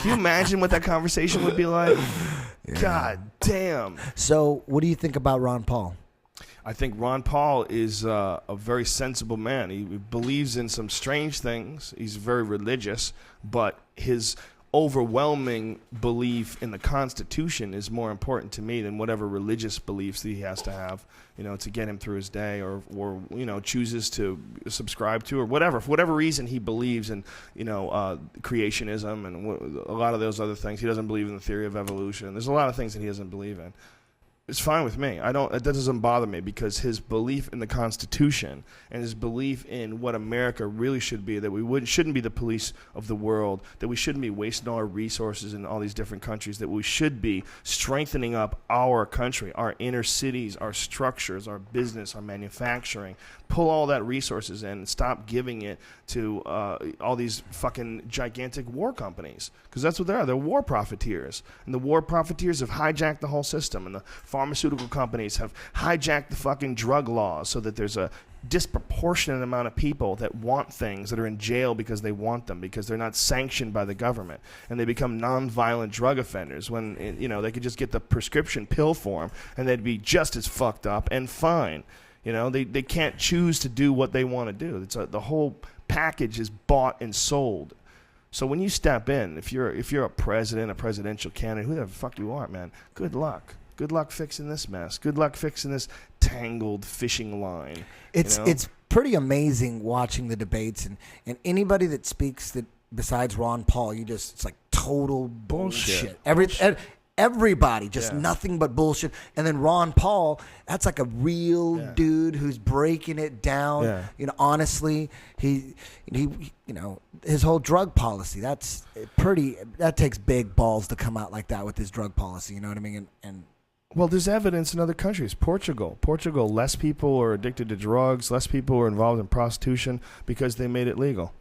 Can you imagine what that conversation would be like? Yeah. God damn. So what do you think about Ron Paul? I think Ron Paul is a very sensible man. He believes in some strange things. He's very religious, but his overwhelming belief in the Constitution is more important to me than whatever religious beliefs that he has to have, to get him through his day, or chooses to subscribe to, or whatever. For whatever reason he believes in, creationism and a lot of those other things. He doesn't believe in the theory of evolution. There's a lot of things that he doesn't believe in. It's fine with me. That doesn't bother me, because his belief in the Constitution and his belief in what America really should be, that we shouldn't be the police of the world, that we shouldn't be wasting all our resources in all these different countries, that we should be strengthening up our country, our inner cities, our structures, our business, our manufacturing. Pull all that resources in and stop giving it to all these fucking gigantic war companies, because that's what they are. They're war profiteers, and the war profiteers have hijacked the whole system, and the pharmaceutical companies have hijacked the fucking drug laws so that there's a disproportionate amount of people that want things that are in jail because they want them, because they're not sanctioned by the government, and they become non-violent drug offenders when they could just get the prescription pill form and they'd be just as fucked up and fine. They can't choose to do what they want to do. The whole package is bought and sold. So when you step in, if you're a president, a presidential candidate, who the fuck you are, man, good luck. Good luck fixing this mess. Good luck fixing this tangled fishing line. It's pretty amazing watching the debates, and anybody that speaks that besides Ron Paul, it's like total bullshit. Everybody, just nothing but bullshit. And then Ron Paul, that's like a real dude who's breaking it down. Yeah. Honestly, he his whole drug policy, that takes big balls to come out like that with his drug policy. You know what I mean? And well, there's evidence in other countries. Portugal, less people are addicted to drugs, less people are involved in prostitution because they made it legal.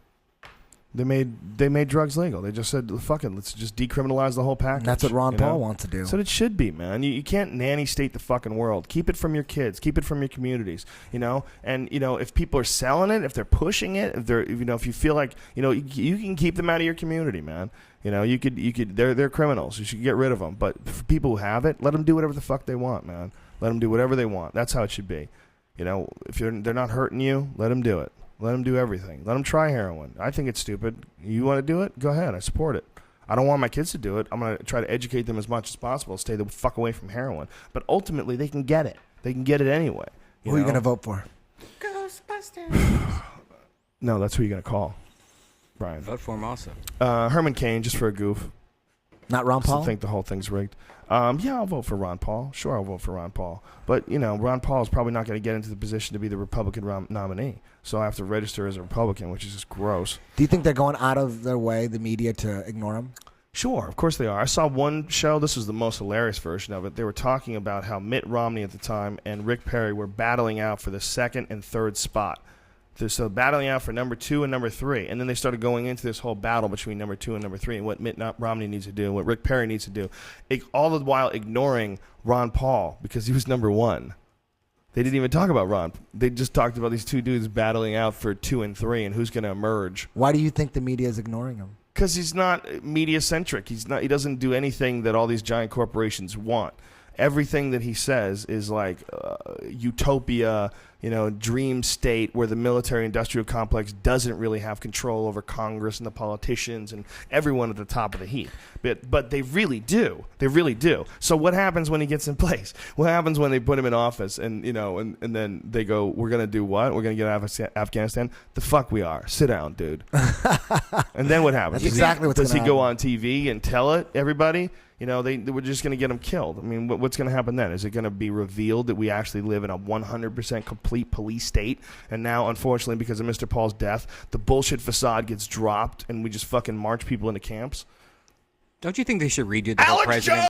They made drugs legal. They just said, fuck it, let's just decriminalize the whole package. And that's what Ron Paul wants to do. So it should be, man. You can't nanny state the fucking world. Keep it from your kids. Keep it from your communities. And if people are selling it, if they're pushing it, if you feel like you can keep them out of your community, man. You could. They're criminals. You should get rid of them. But for people who have it, let them do whatever the fuck they want, man. Let them do whatever they want. That's how it should be. If they're not hurting you, let them do it. Let them do everything. Let them try heroin. I think it's stupid. You want to do it? Go ahead. I support it. I don't want my kids to do it. I'm going to try to educate them as much as possible. Stay the fuck away from heroin. But ultimately, they can get it. They can get it anyway. Who are you going to vote for? Ghostbusters. No, that's who you're going to call, Brian. Vote for him also. Herman Cain, just for a goof. Not Ron Paul? I think the whole thing's rigged. Yeah, I'll vote for Ron Paul. Sure, I'll vote for Ron Paul. But, Ron Paul is probably not going to get into the position to be the Republican nominee. So I have to register as a Republican, which is just gross. Do you think they're going out of their way, the media, to ignore him? Sure, of course they are. I saw one show, this was the most hilarious version of it. They were talking about how Mitt Romney at the time and Rick Perry were battling out for the second and third spot. So battling out for number 2 and number 3. And then they started going into this whole battle between number 2 and number 3 and what Mitt Romney needs to do and what Rick Perry needs to do. All the while ignoring Ron Paul because he was number 1. They didn't even talk about Ron. They just talked about these two dudes battling out for 2 and 3 and who's going to emerge. Why do you think the media is ignoring him? Because he's not media-centric. He doesn't do anything that all these giant corporations want. Everything that he says is like utopia, dream state where the military-industrial complex doesn't really have control over Congress and the politicians and everyone at the top of the heap. But they really do. They really do. So what happens when he gets in place? What happens when they put him in office and then they go, we're going to do what? We're going to get out of Afghanistan? The fuck we are. Sit down, dude. And then what happens? That's exactly what's going to happen. Does he go on TV and tell it, everybody? They were just going to get him killed. I mean, what's going to happen then? Is it going to be revealed that we actually live in a 100% complete police state? And now, unfortunately, because of Mr. Paul's death, the bullshit facade gets dropped and we just fucking march people into camps? Don't you think they should redo the whole president?